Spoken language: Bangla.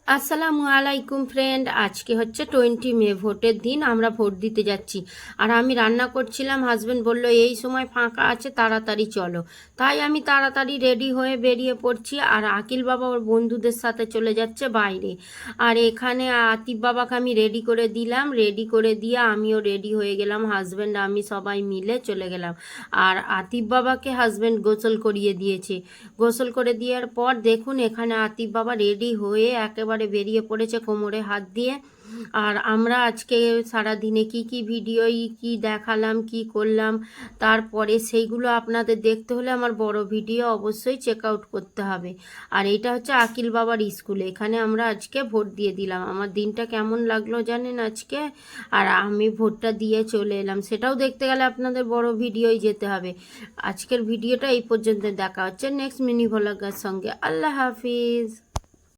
আসসালামু আলাইকুম ফ্রেন্ড, আজকে হচ্ছে 20 মে, ভোটের দিন। আমরা ভোট দিতে যাচ্ছি। আর আমি রান্না করছিলাম, হাজবেন্ড বলল এই সময় ফাঁকা আছে, তাড়াতাড়ি চলো। তাই আমি তাড়াতাড়ি রেডি হয়ে বেরিয়ে পড়ছি। আর আকিল বাবা ওর বন্ধুদের সাথে চলে যাচ্ছে বাইরে। আর এখানে আতিফ বাবাকে আমি রেডি করে দিলাম, রেডি করে দিয়ে আমিও রেডি হয়ে গেলাম। হাজবেন্ড আমি সবাই মিলে চলে গেলাম। আর আতিফ বাবাকে হাজবেন্ড গোসল করিয়ে দিয়েছে। গোসল করে দেওয়ার পর দেখুন এখানে আতিফ বাবা রেডি হয়ে একেবারে বেরিয়ে পড়েছে কোমরে হাত দিয়ে। আর আমরা আজকে সারা দিনে কি ভিডিও কি দেখালাম, কি করলাম, তারপরে সেইগুলো আপনাদের দেখতে হলে আমার বড় ভিডিও অবশ্যই চেক আউট করতে হবে। আর এটা হচ্ছে আকিল বাবার স্কুলে, এখানে আমরা আজকে ভোট দিয়ে দিলাম। আমার দিনটা কেমন লাগলো জানেন আজকে। আর আমি ভোটটা দিয়ে চলে এলাম, সেটাও দেখতে গেলে আপনাদের বড় ভিডিওই যেতে হবে। আজকের ভিডিওটা এই পর্যন্ত, দেখা হচ্ছে নেক্সট মিনি ভ্লগের সঙ্গে। আল্লাহ হাফিজ।